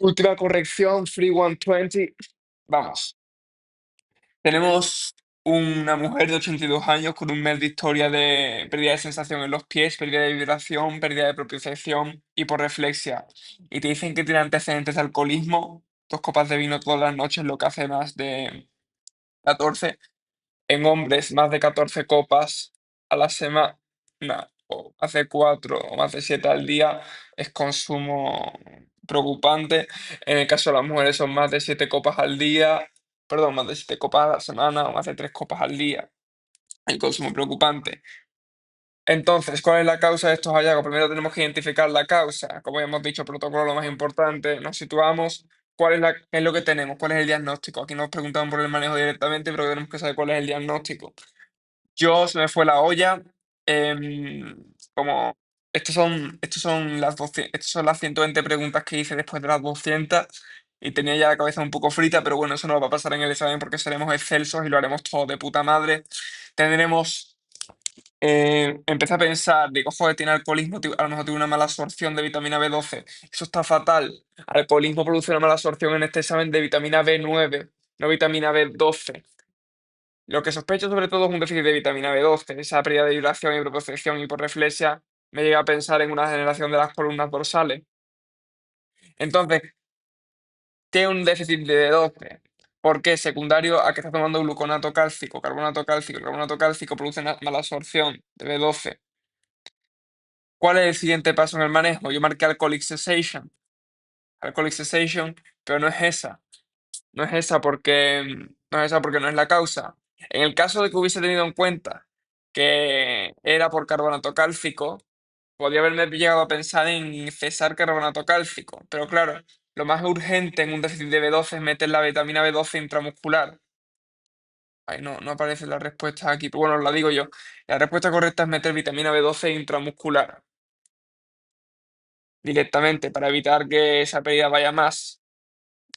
Última corrección, Free 120. Vamos. Tenemos una mujer de 82 años con un mes de historia de pérdida de sensación en los pies, pérdida de vibración, pérdida de propiocepción, hiporreflexia. Y te dicen que tiene antecedentes de alcoholismo, 2 copas de vino todas las noches, lo que hace más de 14. En hombres, más de 14 copas a la semana, o más de 4 o más de 7 al día, es consumo preocupante. En el caso de las mujeres son más de 7 copas al día, perdón, más de 7 copas a la semana o más de 3 copas al día, el consumo preocupante. Entonces, ¿cuál es la causa de estos hallazgos? Primero tenemos que identificar la causa. Como ya hemos dicho, protocolo lo más importante. Nos situamos. ¿Qué es lo que tenemos? ¿Cuál es el diagnóstico? Aquí nos preguntan por el manejo directamente, pero tenemos que saber cuál es el diagnóstico. Yo se me fue la olla. Como estas son las 120 preguntas que hice después de las 200 y tenía ya la cabeza un poco frita, pero bueno, eso no va a pasar en el examen porque seremos excelsos y lo haremos todo de puta madre. Tendremos empecé a pensar, digo, joder, tiene alcoholismo, a lo mejor tiene una mala absorción de vitamina B12. Eso está fatal. Alcoholismo produce una mala absorción en este examen de vitamina B9, no vitamina B12. Lo que sospecho sobre todo es un déficit de vitamina B12. Esa pérdida de vibración y propiocepción y hiporreflexia me llega a pensar en una degeneración de las columnas dorsales. Entonces, ¿qué es un déficit de B12? ¿Por qué? Secundario a que está tomando gluconato cálcico, carbonato cálcico. El carbonato cálcico produce una mala absorción de B12. ¿Cuál es el siguiente paso en el manejo? Yo marqué alcoholic cessation, pero no es esa. No es esa porque no es la causa. En el caso de que hubiese tenido en cuenta que era por carbonato cálcico, podría haberme llegado a pensar en cesar carbonato cálcico. Pero claro, lo más urgente en un déficit de B12 es meter la vitamina B12 intramuscular. Ay, no aparece la respuesta aquí, pero bueno, la digo yo. La respuesta correcta es meter vitamina B12 intramuscular directamente para evitar que esa pérdida vaya más.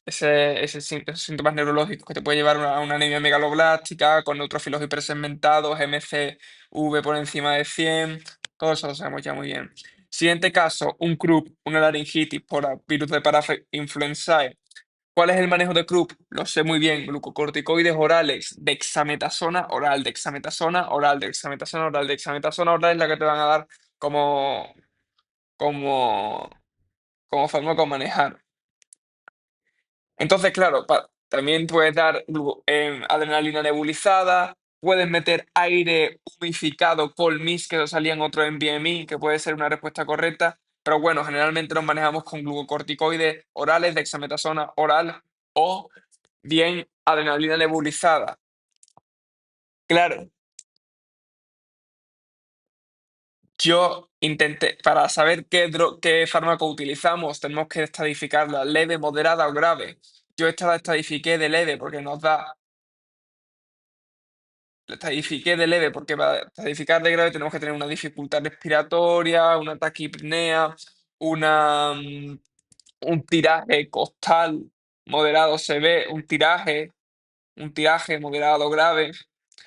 Esos síntomas neurológicos que te puede llevar a una anemia megaloblástica, con neutrófilos hipersegmentados, MCV por encima de 100, todo eso lo sabemos ya muy bien. Siguiente caso, un CRUP, una laringitis por virus de influenzae. ¿Cuál es el manejo de CRUP? Lo sé muy bien, glucocorticoides orales, dexametasona oral, dexametasona oral, dexametasona oral, dexametasona oral es la que te van a dar como, como, como fármaco a manejar. Entonces, claro, también puedes dar adrenalina nebulizada, puedes meter aire humificado Colmis, que eso salía en otro NVMe, que puede ser una respuesta correcta, pero bueno, generalmente nos manejamos con glucocorticoides orales, dexametasona oral o bien adrenalina nebulizada. Claro, yo intenté, para saber qué fármaco utilizamos, tenemos que estadificarla leve, moderada o grave. Yo esta la estadifiqué de leve porque nos da. La estadifiqué de leve porque para estadificar de grave tenemos que tener una dificultad respiratoria, una taquipnea, un tiraje costal moderado severo, un tiraje moderado grave.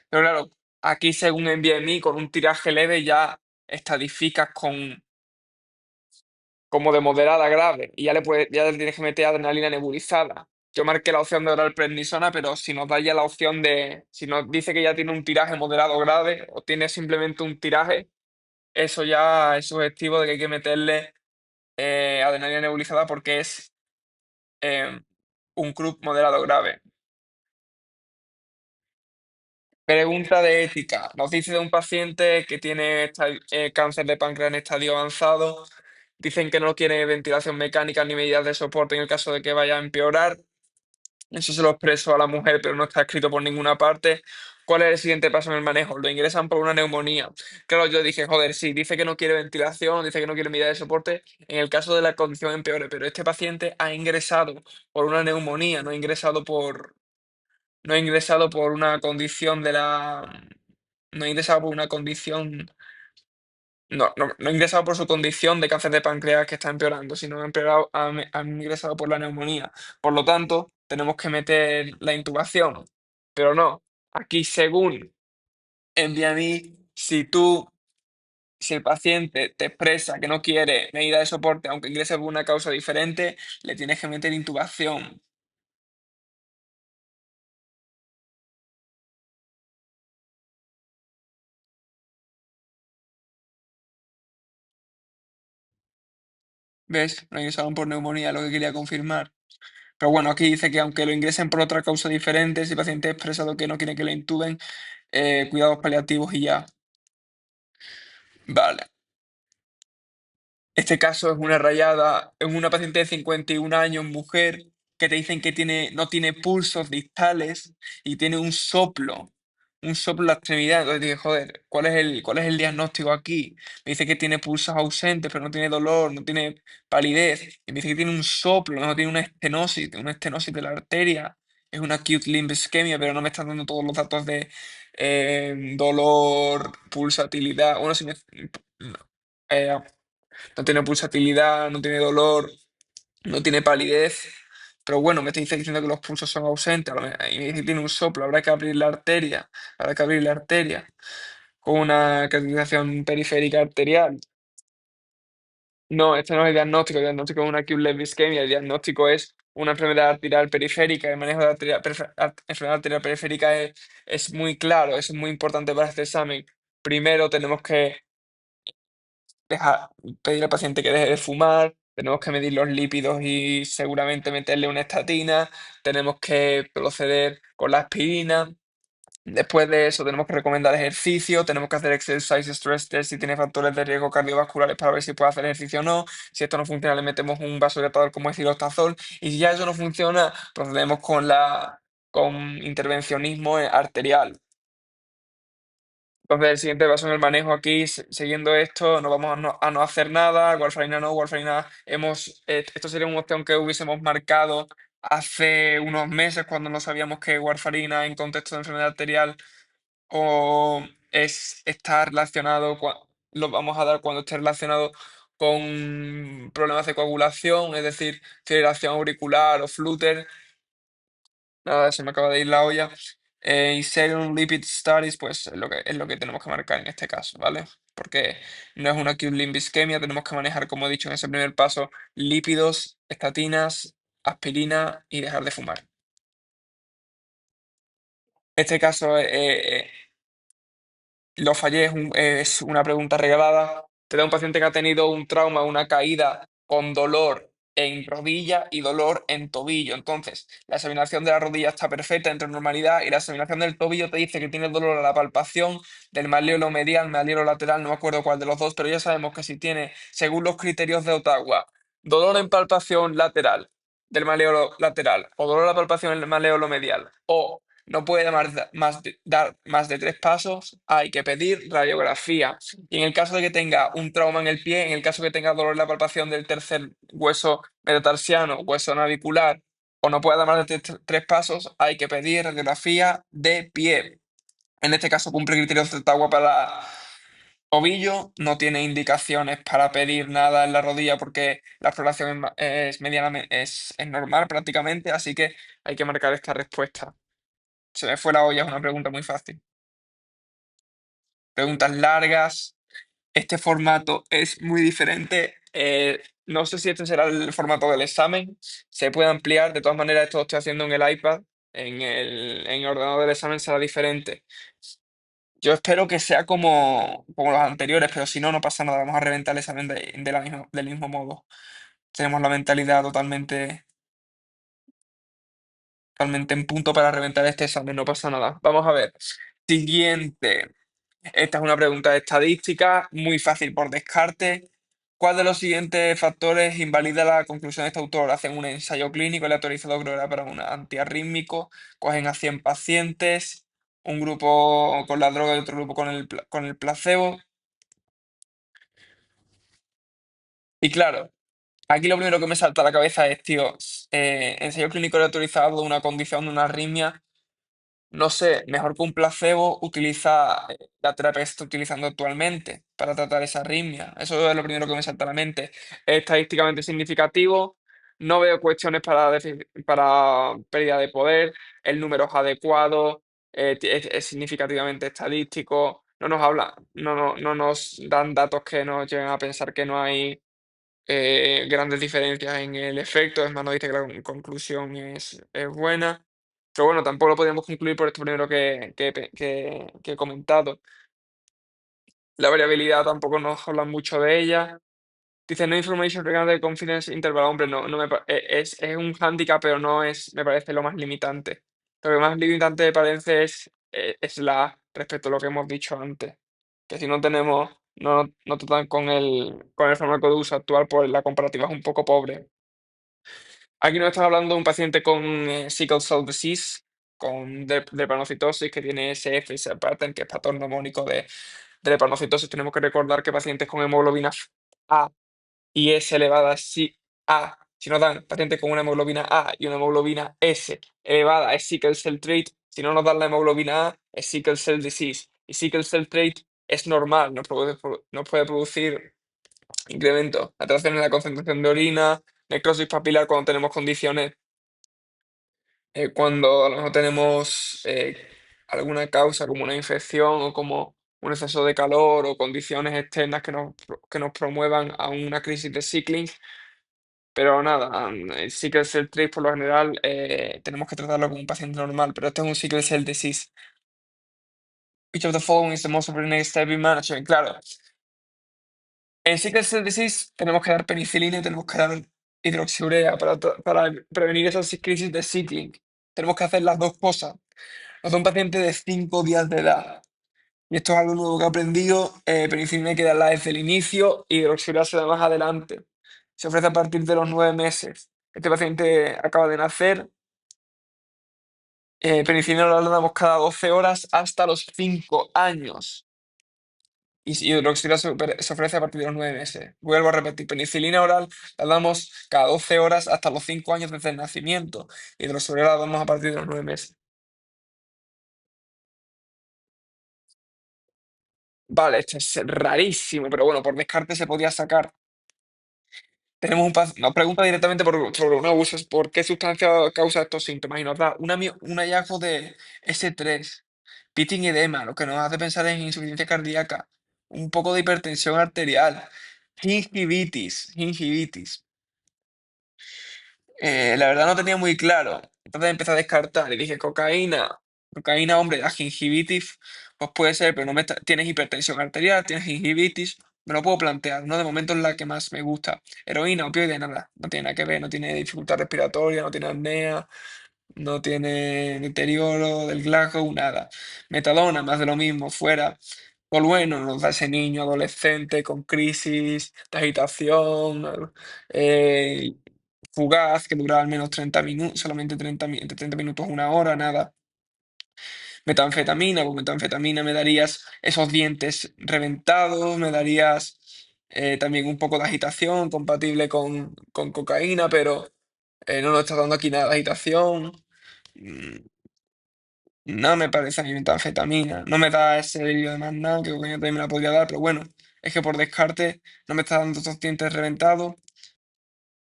Pero claro, aquí según NVMe, con un tiraje leve ya estadificas como de moderada a grave y ya le tienes que meter adrenalina nebulizada. Yo marqué la opción de oral prednisona, pero si nos da ya la opción si nos dice que ya tiene un tiraje moderado o grave o tiene simplemente un tiraje, eso ya es sugestivo de que hay que meterle adrenalina nebulizada porque es eh, un CRUP moderado grave. Pregunta de ética. Nos dice de un paciente que tiene cáncer de páncreas en estadio avanzado. Dicen que no quiere ventilación mecánica ni medidas de soporte en el caso de que vaya a empeorar. Eso se lo expreso a la mujer, pero no está escrito por ninguna parte. ¿Cuál es el siguiente paso en el manejo? Lo ingresan por una neumonía. Claro, yo dije, joder, sí, dice que no quiere ventilación, dice que no quiere medida de soporte en el caso de la condición empeore, pero este paciente ha ingresado por una neumonía, no ha ingresado por una condición no ha ingresado por una condición, no ha ingresado por su condición de cáncer de páncreas que está empeorando, sino ha ingresado por la neumonía. Por lo tanto, tenemos que meter la intubación. Pero no, aquí según envía a mí, si tú Si el paciente te expresa que no quiere medida de soporte, aunque ingrese por una causa diferente, le tienes que meter intubación. ¿Ves? Lo ingresaron por neumonía, lo que quería confirmar. Pero bueno, aquí dice que aunque lo ingresen por otra causa diferente, si el paciente ha expresado que no quiere que lo intuben, cuidados paliativos y ya. Vale. Este caso es una rayada, es una paciente de 51 años, mujer, que te dicen que no tiene pulsos distales y tiene un soplo en la extremidad. Entonces dije, joder, cuál es el diagnóstico aquí? Me dice que tiene pulsos ausentes, pero no tiene dolor, no tiene palidez. Y me dice que tiene un soplo, no tiene una estenosis de la arteria. Es una acute limb ischemia, pero no me está dando todos los datos de dolor, pulsatilidad. Bueno, si me, eh, no tiene pulsatilidad, no tiene dolor, no tiene palidez. Pero bueno, me está diciendo que los pulsos son ausentes, y me dice que tiene un soplo, habrá que abrir la arteria, habrá que abrir la arteria con una cateterización periférica arterial. No, este no es el diagnóstico es una acute leg ischemia, el diagnóstico es una enfermedad arterial periférica, el manejo de la enfermedad arterial periférica es muy claro, es muy importante para este examen. Primero tenemos que deja pedir al paciente que deje de fumar, tenemos que medir los lípidos y seguramente meterle una estatina, tenemos que proceder con la aspirina. Después de eso tenemos que recomendar ejercicio, tenemos que hacer exercise stress test si tiene factores de riesgo cardiovasculares para ver si puede hacer ejercicio o no. Si esto no funciona, le metemos un vasodilatador como es cilostazol. Y si ya eso no funciona, procedemos con intervencionismo arterial. Entonces, el siguiente paso en el manejo aquí, siguiendo esto, no vamos a no hacer nada, warfarina no, warfarina esto sería una opción que hubiésemos marcado hace unos meses cuando no sabíamos que warfarina en contexto de enfermedad arterial o está relacionado, lo vamos a dar cuando esté relacionado con problemas de coagulación, es decir, fibrilación auricular o flúter. Nada, se me acaba de ir la olla. Y Serum Lipid Studies, pues es lo que tenemos que marcar en este caso, ¿vale? Porque no es una acute limb ischemia, tenemos que manejar, como he dicho en ese primer paso, lípidos, estatinas, aspirina y dejar de fumar. Este caso lo fallé, es una pregunta regalada. Te da un paciente que ha tenido un trauma, una caída con dolor en rodilla y dolor en tobillo. Entonces, la examinación de la rodilla está perfecta, entre normalidad, y la examinación del tobillo te dice que tiene dolor a la palpación del malleolo medial, malleolo lateral, no me acuerdo cuál de los dos, pero ya sabemos que si tiene, según los criterios de Ottawa, dolor en palpación lateral del malleolo lateral o dolor a la palpación en el malleolo medial o no puede dar más de 3 pasos, hay que pedir radiografía. Y en el caso de que tenga un trauma en el pie, en el caso de que tenga dolor en la palpación del tercer hueso metatarsiano, hueso navicular, o no pueda dar más de 3 pasos, hay que pedir radiografía de pie. En este caso cumple criterios de Ottawa para tobillo, no tiene indicaciones para pedir nada en la rodilla porque la exploración es medianamente es normal prácticamente, así que hay que marcar esta respuesta. Se me fue la olla, es una pregunta muy fácil. Preguntas largas. Este formato es muy diferente. No sé si este será el formato del examen. Se puede ampliar. De todas maneras, esto lo estoy haciendo en el iPad. En el ordenador del examen será diferente. Yo espero que sea como los anteriores, pero si no, no pasa nada. Vamos a reventar el examen del mismo modo. Tenemos la mentalidad totalmente en punto para reventar este examen. No pasa nada. Vamos a ver. Siguiente. Esta es una pregunta de estadística, muy fácil por descarte. ¿Cuál de los siguientes factores invalida la conclusión de este autor? Hacen un ensayo clínico aleatorizado, creo que era para un antiarrítmico, cogen a 100 pacientes, un grupo con la droga y otro grupo con el placebo. Y claro, aquí lo primero que me salta a la cabeza es, tío, ensayo clínico aleatorizado de una condición de una arritmia. No sé, mejor que un placebo utiliza la terapia que se está utilizando actualmente para tratar esa arritmia. Eso es lo primero que me salta a la mente. Es estadísticamente significativo. No veo cuestiones para pérdida de poder. El número es adecuado. Es significativamente estadístico. no nos habla, no nos dan datos que nos lleven a pensar que no hay grandes diferencias en el efecto. Es más, nos dice que la conclusión es buena. Pero bueno, tampoco lo podemos concluir por esto primero que he comentado. La variabilidad tampoco nos habla mucho de ella. Dice, no information regarding the confidence interval. Hombre, es un hándicap, pero no es, me parece, lo más limitante. Lo que más limitante me parece es la A, respecto a lo que hemos dicho antes. Que si no tenemos, no tratan con el fármaco de uso actual, pues la comparativa es un poco pobre. Aquí nos están hablando de un paciente con sickle cell disease, con drepanocytosis, que tiene SF, ese pattern, que es patrón homónico de drepanocytosis. Tenemos que recordar que pacientes con hemoglobina A y S elevada si nos dan pacientes con una hemoglobina A y una hemoglobina S elevada es sickle cell trait. Si no nos dan la hemoglobina A es sickle cell disease. Y sickle cell trait es normal, nos puede producir incremento, alteración en la concentración de orina, necrosis papilar cuando tenemos condiciones, cuando a lo mejor tenemos alguna causa como una infección o como un exceso de calor o condiciones externas que nos promuevan a una crisis de cycling. Pero nada, el sickle cell trait por lo general tenemos que tratarlo como un paciente normal, pero esto es un sickle cell disease. Which of the following is the most appropriate step in management? Claro, en sickle cell disease tenemos que dar penicilina y tenemos que dar hidroxiurea para prevenir esas crisis de cycling. Tenemos que hacer las dos cosas. Nos da un paciente de 5 días de edad. Y esto es algo nuevo que he aprendido. Penicilina hay que darla desde el inicio y hidroxiurea se da más adelante. Se ofrece a partir de los 9 meses. Este paciente acaba de nacer. Penicilina oral la damos cada 12 horas hasta los 5 años. Y hidroxilina se ofrece a partir de los 9 meses. Vuelvo a repetir, penicilina oral la damos cada 12 horas hasta los 5 años desde el nacimiento. Hidroxilina la damos a partir de los 9 meses. Vale, esto es rarísimo, pero bueno, por descarte se podía sacar. Tenemos nos pregunta directamente sobre un abuso, por qué sustancia causa estos síntomas y nos da un hallazgo de S3, pitting edema, lo que nos hace pensar en insuficiencia cardíaca, un poco de hipertensión arterial, gingivitis. La verdad no tenía muy claro. Entonces empecé a descartar y dije, cocaína, hombre, la gingivitis, pues puede ser, pero no tienes hipertensión arterial, tienes gingivitis, me lo puedo plantear, ¿no? De momento es la que más me gusta. Heroína, opioide, nada, no tiene nada que ver, no tiene dificultad respiratoria, no tiene apnea, no tiene deterioro del Glasgow, nada. Metadona, más de lo mismo, fuera. Tolueno nos da ese niño adolescente con crisis de agitación, eh, fugaz, que dura al menos 30 minutos, solamente entre 30 minutos, una hora, nada. Metanfetamina, pues metanfetamina me darías esos dientes reventados, me darías también un poco de agitación compatible con cocaína, pero no nos está dando aquí nada de agitación. Mm, No me parece a mí metanfetamina. No me da ese delirio de más nada, que cocaína también me la podría dar, pero bueno, es que por descarte no me está dando estos dientes reventados.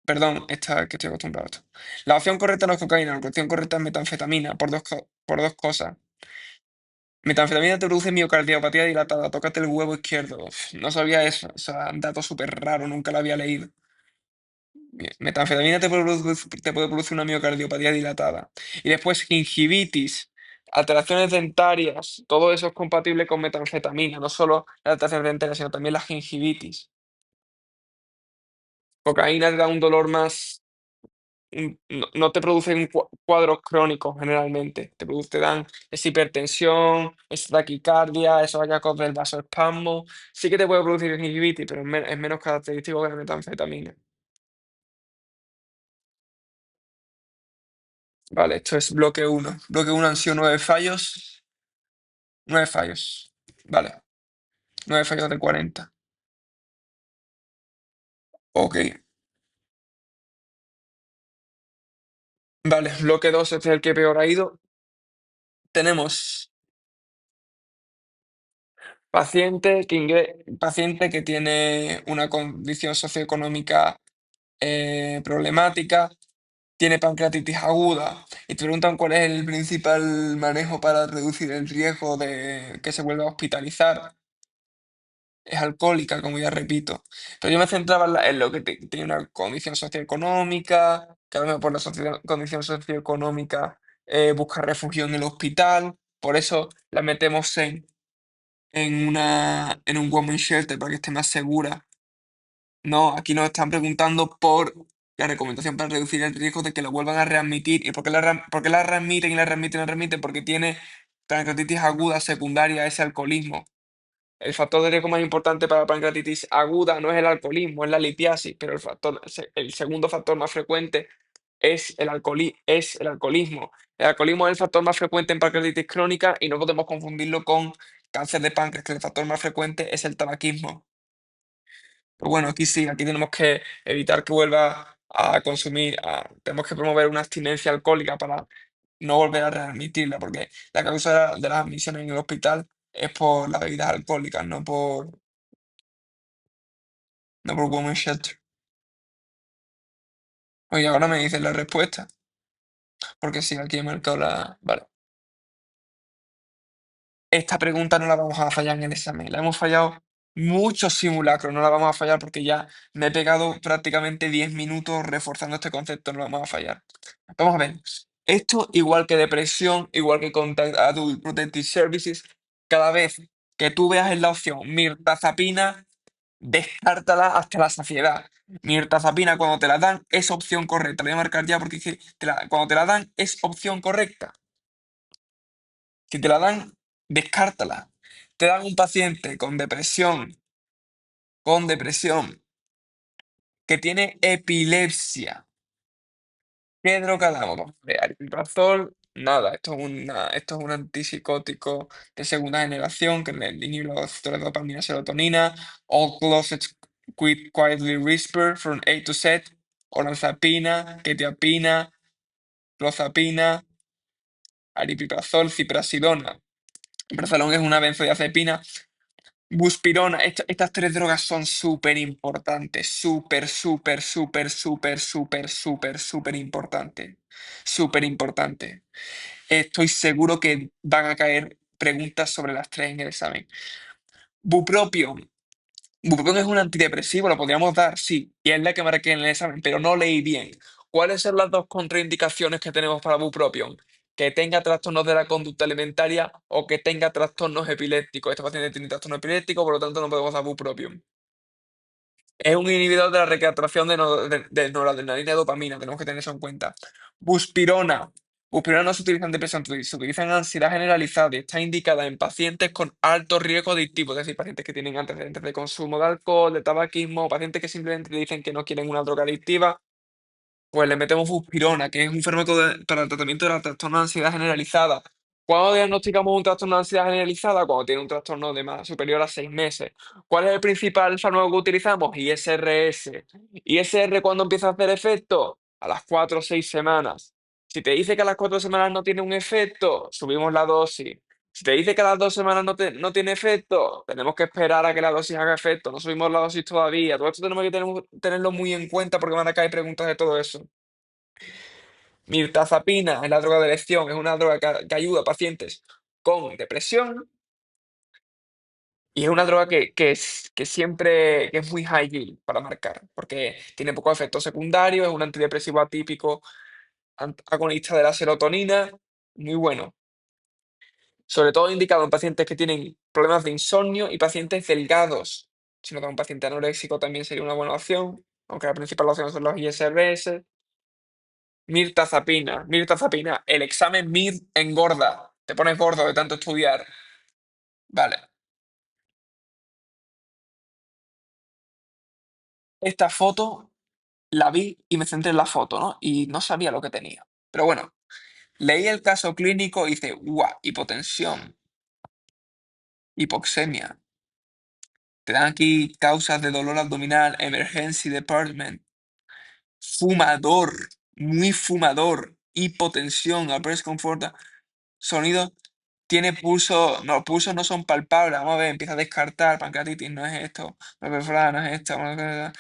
Perdón, que estoy acostumbrado a esto. La opción correcta no es cocaína, la opción correcta es metanfetamina, por dos cosas. Metanfetamina te produce miocardiopatía dilatada, tócate el huevo izquierdo. Uf, no sabía eso, o sea, un dato súper raro, nunca lo había leído. Metanfetamina te puede producir una miocardiopatía dilatada. Y después gingivitis, alteraciones dentarias, todo eso es compatible con metanfetamina, no solo las alteraciones dentarias, sino también la gingivitis. Cocaína te da un dolor más. No te producen cuadros crónicos generalmente, te dan esa hipertensión, esa taquicardia, esos hallazgos del vasoespasmo. Sí que te puede producir gingivitis, pero es menos característico que la metanfetamina. Vale, esto es bloque uno. Bloque uno han sido 9 fallos. 9 fallos. Vale, 9 fallos de 40. Ok. Vale, bloque 2 este es el que peor ha ido. Tenemos paciente que tiene una condición socioeconómica problemática. tiene pancreatitis aguda y te preguntan cuál es el principal manejo para reducir el riesgo de que se vuelva a hospitalizar, es alcohólica, como ya repito. Pero yo me centraba en lo que tiene una condición socioeconómica, que a lo mejor por la condición socioeconómica busca refugio en el hospital, por eso la metemos en un women's shelter para que esté más segura. No, aquí nos están preguntando por la recomendación para reducir el riesgo de que lo vuelvan a readmitir. ¿Y por qué la readmiten y la readmiten y la readmiten? Porque tiene pancreatitis aguda secundaria a ese alcoholismo. El factor de riesgo más importante para la pancreatitis aguda no es el alcoholismo, es la litiasis, pero el segundo factor más frecuente es el alcoholismo. El alcoholismo es el factor más frecuente en pancreatitis crónica y no podemos confundirlo con cáncer de páncreas, que el factor más frecuente es el tabaquismo. Pero bueno, aquí sí, aquí tenemos que evitar que vuelva a consumir, tenemos que promover una abstinencia alcohólica para no volver a readmitirla, porque la causa de las admisiones en el hospital es por las bebidas alcohólicas, no por Women's Shelter. Oye, ahora me dices la respuesta, porque sí, aquí he marcado la... Vale. Esta pregunta no la vamos a fallar en el examen. La hemos fallado muchos simulacros, no la vamos a fallar porque ya me he pegado prácticamente 10 minutos reforzando este concepto, no la vamos a fallar. Vamos a ver. Esto, igual que depresión, igual que Contact Adult Protective Services, cada vez que tú veas en la opción mirtazapina, descártala hasta la saciedad. Mirtazapina, cuando te la dan, es opción correcta. La voy a marcar ya porque es que cuando te la dan, es opción correcta. Si te la dan, descártala. Te dan un paciente con depresión, que tiene epilepsia. ¿Qué droga damos? Vamos a ver, aripiprazol, nada. Esto es un antipsicótico de segunda generación que inhibe los receptores de dopamina y serotonina. All closets quit quietly whisper from A to Z. Olanzapina, quetiapina, clozapina, aripiprazol, ciprasidona. Brazalón es una benzodiazepina. Buspirona, estas tres drogas son súper importantes, súper, súper, súper, súper, súper, súper, súper importantes, súper importantes. Estoy seguro que van a caer preguntas sobre las tres en el examen. Bupropion. Bupropion es un antidepresivo, lo podríamos dar, sí, y es la que marqué en el examen, pero no leí bien. ¿Cuáles son las dos contraindicaciones que tenemos para bupropion? Que tenga trastornos de la conducta alimentaria o que tenga trastornos epilépticos. Este paciente tiene trastorno epiléptico, por lo tanto no podemos dar bupropion. Es un inhibidor de la recaptación de noradrenalina y dopamina, tenemos que tener eso en cuenta. Buspirona. Buspirona no se utiliza en depresión, se utiliza en ansiedad generalizada y está indicada en pacientes con alto riesgo adictivo, es decir, pacientes que tienen antecedentes de consumo de alcohol, de tabaquismo, pacientes que simplemente dicen que no quieren una droga adictiva, pues le metemos buspirona, que es un fármaco para el tratamiento de la trastorno de ansiedad generalizada. ¿Cuándo diagnosticamos un trastorno de ansiedad generalizada? Cuando tiene un trastorno de más superior a 6 meses. ¿Cuál es el principal fármaco que utilizamos? ISRS. ¿ISR cuándo empieza a hacer efecto? A las 4 o 6 semanas. Si te dice que a las 4 semanas no tiene un efecto, subimos la dosis. Si te dice que a las 2 semanas no tiene efecto, tenemos que esperar a que la dosis haga efecto. No subimos la dosis todavía. Todo esto tenemos que tenerlo muy en cuenta porque van a caer preguntas de todo eso. Mirtazapina es la droga de elección, es una droga que ayuda a pacientes con depresión y es una droga que es muy high yield para marcar, porque tiene pocos efectos secundarios, es un antidepresivo atípico, agonista de la serotonina, muy bueno. Sobre todo indicado en pacientes que tienen problemas de insomnio y pacientes delgados. Si no, un paciente anoréxico también sería una buena opción, aunque la principal opción son los ISRS. Mirtazapina. El examen MIR engorda. Te pones gordo de tanto estudiar. Vale. Esta foto la vi y me centré en la foto, ¿no? Y no sabía lo que tenía. Pero bueno, leí el caso clínico y hice, ¡guau! Hipotensión, hipoxemia. Te dan aquí causas de dolor abdominal, emergency department, fumador, muy fumador, hipotensión, breast comfort, sonido. tiene pulso, no, pulsos no son palpables, vamos a ver, empieza a descartar, pancreatitis no es esto, perforada no es esto,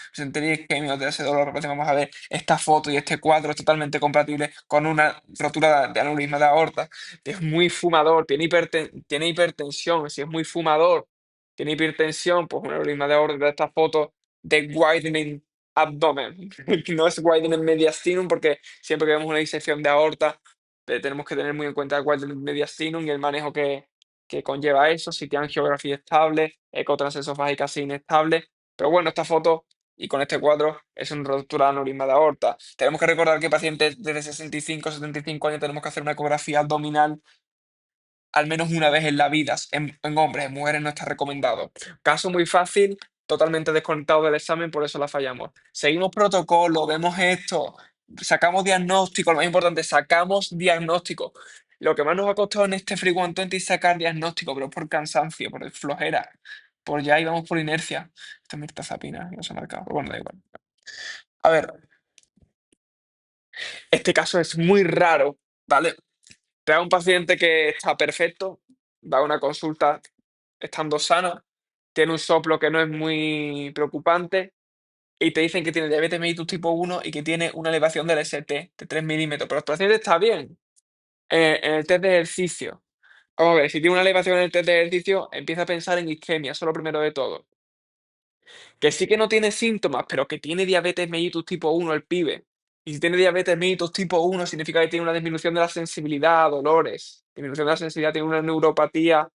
presentería isquemia, de ese dolor, vamos a ver, esta foto y este cuadro es totalmente compatible con una rotura de aneurisma de aorta, es muy fumador, tiene hipertensión, si es muy fumador, tiene hipertensión, pues un aneurisma de aorta, de esta foto de widening abdomen, no es widening mediastinum porque siempre que vemos una disección de aorta tenemos que tener muy en cuenta cuál es el mediastinum y el manejo que conlleva eso, si tiene angiografía estable, ecotransesofágica así inestable. Pero bueno, esta foto y con este cuadro es una ruptura de aneurisma de aorta. Tenemos que recordar que pacientes de 65 75 años tenemos que hacer una ecografía abdominal al menos una vez en la vida, en hombres, en mujeres no está recomendado. Caso muy fácil, totalmente desconectado del examen, por eso la fallamos. Seguimos protocolo, vemos esto, sacamos diagnóstico, lo más importante, sacamos diagnóstico. Lo que más nos ha costado en este Free 120 es sacar diagnóstico, pero es por cansancio, por flojera, por ya íbamos por inercia. Esta es mirtazapina, que no se ha marcado, pero bueno, da igual. A ver, este caso es muy raro, ¿vale? Te da un paciente que está perfecto, da una consulta estando sano, tiene un soplo que no es muy preocupante y te dicen que tiene diabetes mellitus tipo 1 y que tiene una elevación del ST de 3 milímetros. Pero el paciente está bien en el test de ejercicio. Vamos a ver, si tiene una elevación en el test de ejercicio, empieza a pensar en isquemia, eso es lo primero de todo. Que sí que no tiene síntomas, pero que tiene diabetes mellitus tipo 1 el pibe. Y si tiene diabetes mellitus tipo 1 significa que tiene una disminución de la sensibilidad a dolores. Disminución de la sensibilidad, tiene una neuropatía,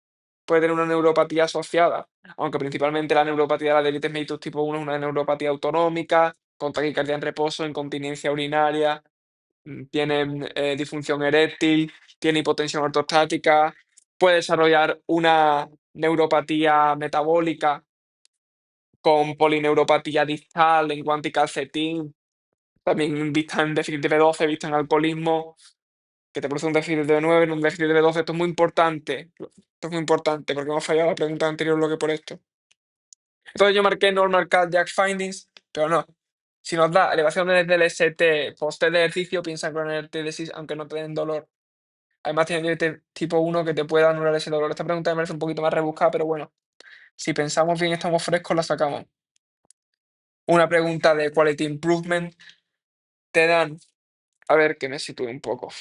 puede tener una neuropatía asociada. Aunque principalmente la neuropatía de la diabetes mellitus tipo 1 es una neuropatía autonómica, con taquicardia en reposo, incontinencia urinaria, tiene disfunción eréctil, tiene hipotensión ortostática, puede desarrollar una neuropatía metabólica con polineuropatía distal, en calcetín, también vista en déficit de B12, vista en alcoholismo, que te produce un déficit de B9, en un déficit de B12. Esto es muy importante. Esto es muy importante porque hemos fallado la pregunta anterior bloque por esto. Entonces yo marqué normal cardiac findings, pero no. Si nos da elevaciones del ST post de ejercicio, piensa con el TDSIS, aunque no te den dolor. Además tiene diabetes tipo 1 que te puede anular ese dolor. Esta pregunta me parece un poquito más rebuscada, pero bueno, si pensamos bien, estamos frescos, la sacamos. Una pregunta de quality improvement. Te dan, a ver que me sitúe un poco.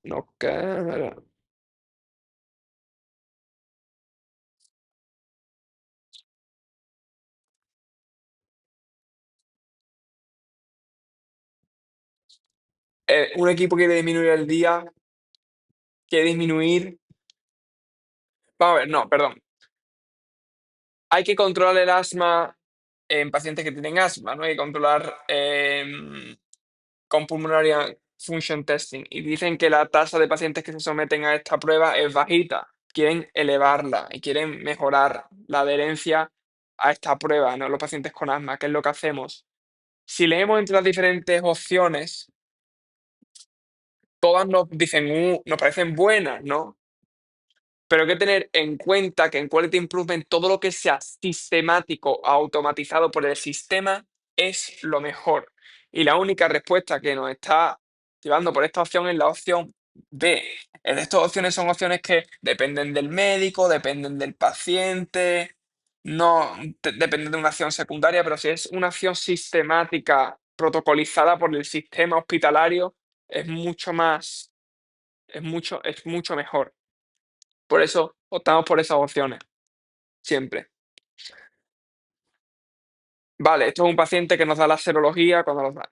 No, cámara. Un equipo quiere disminuir el día, quiere disminuir. Vamos a ver, no, perdón. Hay que controlar el asma en pacientes que tienen asma, no hay que controlar con pulmonary function testing. Y dicen que la tasa de pacientes que se someten a esta prueba es bajita. Quieren elevarla y quieren mejorar la adherencia a esta prueba, ¿no? Los pacientes con asma, ¿qué es lo que hacemos? Si leemos entre las diferentes opciones, todas nos dicen, nos parecen buenas, ¿no? Pero hay que tener en cuenta que en Quality Improvement todo lo que sea sistemático, automatizado por el sistema, es lo mejor. Y la única respuesta que nos está llevando por esta opción es la opción B. El resto de opciones son opciones que dependen del médico, dependen del paciente, no dependen de una acción secundaria, pero si es una acción sistemática, protocolizada por el sistema hospitalario, es mucho más, es mucho mejor. Por eso optamos por esas opciones, siempre. Vale, esto es un paciente que nos da la serología.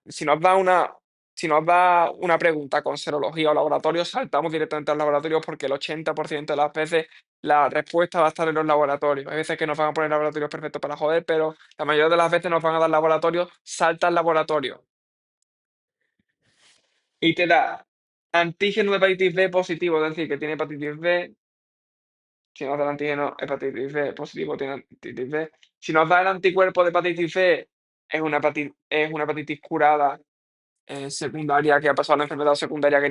Si nos da una pregunta con serología o laboratorio, saltamos directamente al laboratorio porque el 80% de las veces la respuesta va a estar en los laboratorios. Hay veces que nos van a poner laboratorios perfectos para joder, pero la mayoría de las veces nos van a dar laboratorios, salta al laboratorio. Y te da antígeno de hepatitis B positivo, es decir, que tiene hepatitis B. Si nos da el antígeno hepatitis B positivo, tiene hepatitis B. Si nos da el anticuerpo de hepatitis B, es una hepatitis curada secundaria que ha pasado a la enfermedad secundaria que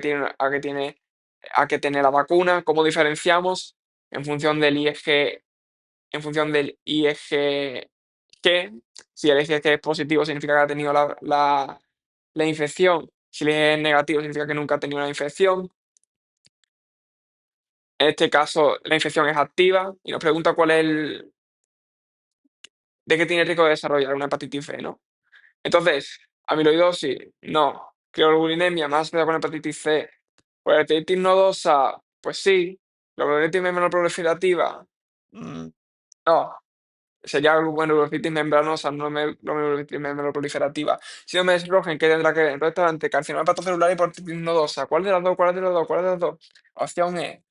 tiene la vacuna. ¿Cómo diferenciamos? En función del IgG, en función del IgG. Si el IgG es positivo, significa que ha tenido la infección. Si el IgG es negativo, significa que nunca ha tenido una infección. En este caso, la infección es activa y nos pregunta cuál es de qué tiene riesgo de desarrollar una hepatitis B, ¿no? Entonces, amiloidosis, no. Cleobulinemia, más con hepatitis C. Pues hepatitis nodosa, pues sí. Glomerulitis membranoproliferativa, no. Sería glomerulitis membranosa, no glomerulitis membranoproliferativa. Síndrome de Sjögren, ¿qué tendrá que ver? Restaurante, carcinoma hepatocelular y hepatitis nodosa. ¿Cuál de las dos? ¿Cuál de las dos? ¿Cuál de las dos? Opción E.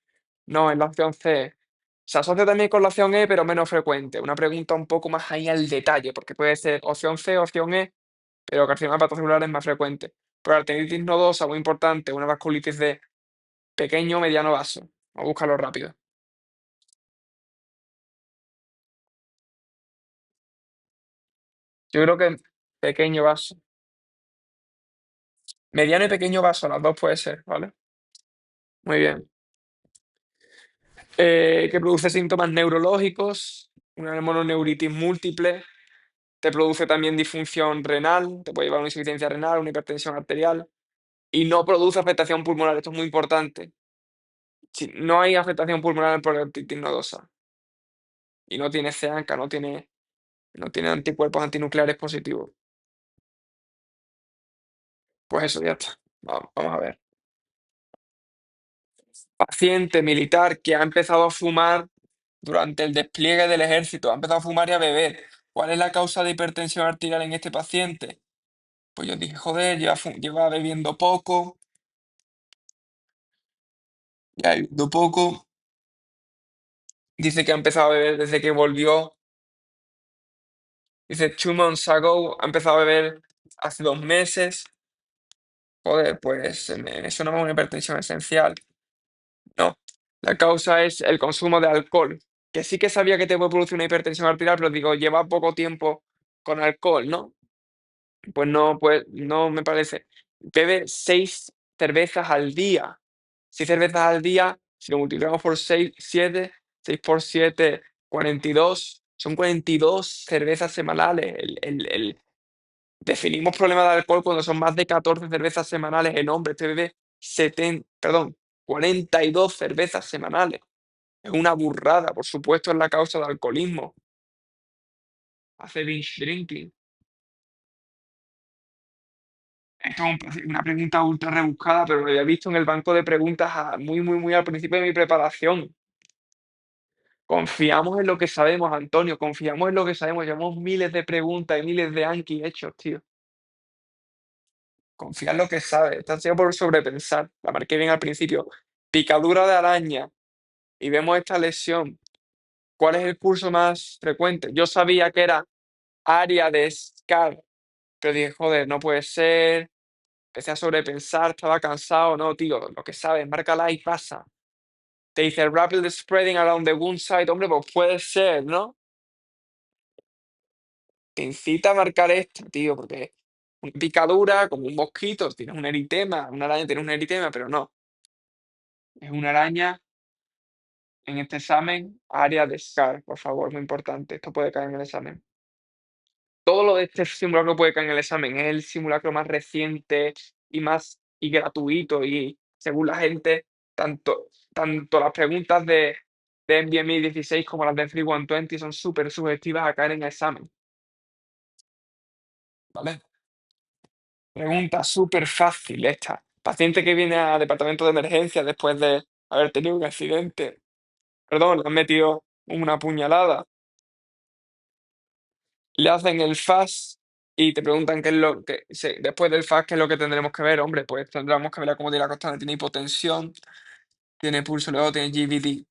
No, es la opción C. Se asocia también con la opción E, pero menos frecuente. Una pregunta un poco más ahí al detalle, porque puede ser opción C, opción E, pero carcinoma hepatocelular es más frecuente. Pero arteritis nodosa, muy importante, una vasculitis de pequeño o mediano vaso. Vamos a buscarlo rápido. Yo creo que pequeño vaso. Mediano y pequeño vaso, las dos puede ser, ¿vale? Muy bien. Que produce síntomas neurológicos, una mononeuritis múltiple, te produce también disfunción renal, te puede llevar a una insuficiencia renal, una hipertensión arterial, y no produce afectación pulmonar. Esto es muy importante. Si no hay afectación pulmonar por hepatitis nodosa y no tiene CEANCA, no tiene anticuerpos antinucleares positivos. Pues eso, ya está. Vamos a ver. Paciente militar que ha empezado a fumar durante el despliegue del ejército, ha empezado a fumar y a beber. ¿Cuál es la causa de hipertensión arterial en este paciente? Pues yo dije, joder, lleva bebiendo poco, ya bebiendo poco. Dice que ha empezado a beber desde que volvió. Dice, 2 months ago, ha empezado a beber hace 2 meses. Joder, pues me suena más una hipertensión esencial. No, la causa es el consumo de alcohol, que sí que sabía que te puede producir una hipertensión arterial, pero digo, lleva poco tiempo con alcohol, ¿no? Pues no me parece. Bebe 6 cervezas al día. 6 cervezas al día, si lo multiplicamos por 6, 7, 6 por 7, 42. Son 42 cervezas semanales. Definimos problema de alcohol cuando son más de 14 cervezas semanales en hombres. Este bebe 42 cervezas semanales. Es una burrada, por supuesto, es la causa del alcoholismo. Hace binge drinking. Esto es una pregunta ultra rebuscada, pero lo había visto en el banco de preguntas muy, muy, muy al principio de mi preparación. Confiamos en lo que sabemos, Antonio, confiamos en lo que sabemos. Llevamos miles de preguntas y miles de Anki hechos, tío. Confía en lo que sabes. Esta ha sido por sobrepensar. La marqué bien al principio. Picadura de araña. Y vemos esta lesión. ¿Cuál es el curso más frecuente? Yo sabía que era área de SCAR, pero dije, joder, no puede ser. Empecé a sobrepensar, estaba cansado. No, tío, lo que sabes, márcala y pasa. Te dice rapid spreading around the wound site. Hombre, pues puede ser, ¿no? Te incita a marcar esto, tío, porque una picadura, como un mosquito, tienes un eritema, una araña tiene un eritema, pero no. Es una araña en este examen, área de SCAR, por favor, muy importante. Esto puede caer en el examen. Todo lo de este simulacro puede caer en el examen. Es el simulacro más reciente y gratuito. Y según la gente, tanto las preguntas de NVMe 16 como las de 3120 son súper subjetivas a caer en el examen. ¿Vale? Pregunta súper fácil esta. Paciente que viene a departamento de emergencia después de haber tenido un accidente. Perdón, le han metido una puñalada. Le hacen el FAS y te preguntan qué es lo que, después del FAS, qué es lo que tendremos que ver. Hombre, pues tendremos que ver cómo tiene la constante. Tiene hipotensión, tiene pulso elevado, tiene GVD.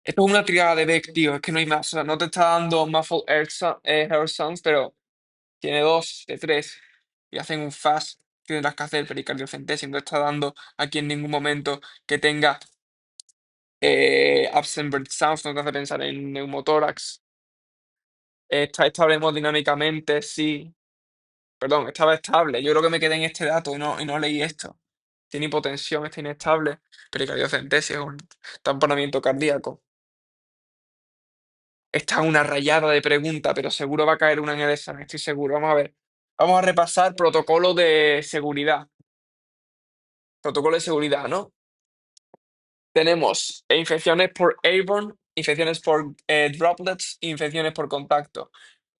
Esto es una triada de Beck, tío. Es que no hay más. O sea, no te está dando muffled air sounds, pero tiene 2 de 3 y hacen un FAS. Tendrás que hacer pericardiocentesis. No está dando aquí en ningún momento que tenga absent bird sounds. No te hace pensar en neumotórax. Está estable hemodinámicamente, sí. Perdón, estaba estable. Yo creo que me quedé en este dato y no leí esto. Tiene hipotensión, está inestable, pericardiocentesis, un tamponamiento cardíaco. Esta es una rayada de pregunta, pero seguro va a caer una en el examen, estoy seguro. Vamos a ver. Vamos a repasar protocolo de seguridad. protocolo de seguridad, ¿no? Tenemos infecciones por airborne, infecciones por droplets, infecciones por contacto.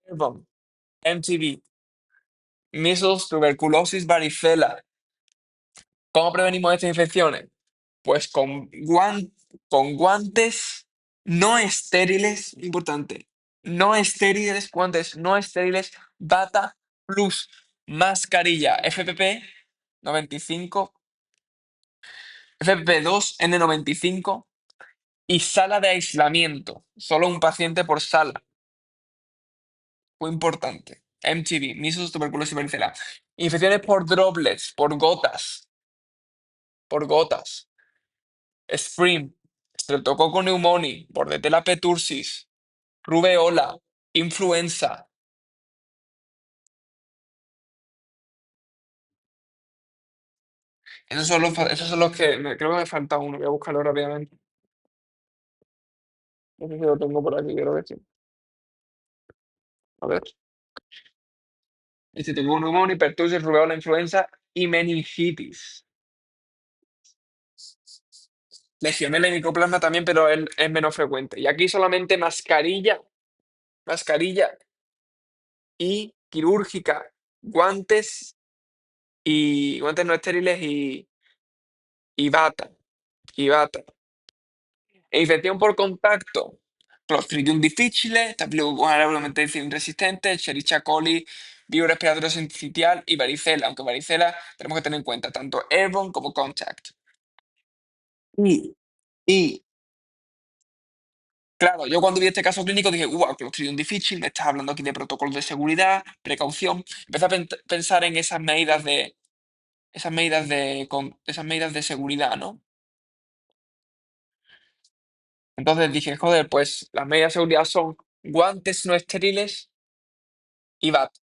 Airborne, MTB, measles, tuberculosis, varicela. ¿Cómo prevenimos estas infecciones? Pues con guantes no estériles, importante, no estériles, guantes no estériles, bata plus mascarilla FPP 95, FFP2, N95 y sala de aislamiento. Solo un paciente por sala. Muy importante. MTB, measles, tuberculosis y varicela. Infecciones por droplets, por gotas. Por gotas. Spring, Streptococcus pneumoniae, Bordetella pertussis, rubeola, influenza. Esos son los que creo que me falta uno. Voy a buscarlo rápidamente. No sé si lo tengo por aquí, creo que sí. A ver. Streptococcus pneumoniae, pertussis, rubeola, influenza y meningitis. Legionela y micoplasma también, pero es menos frecuente. Y aquí solamente mascarilla, mascarilla y quirúrgica, guantes y guantes no estériles y bata, y bata. E infección por contacto, Clostridium difficile, Staphylococcus resistente, Escherichia coli, virus respiratorio sincitial y varicela, aunque varicela tenemos que tener en cuenta tanto airborne como contact. Y, y claro, yo cuando vi este caso clínico dije, wow, Clostridium difficile, me estás hablando aquí de protocolos de seguridad, precaución. Empecé a pensar en esas medidas de seguridad, ¿no? Entonces dije, joder, pues las medidas de seguridad son guantes no estériles y bata.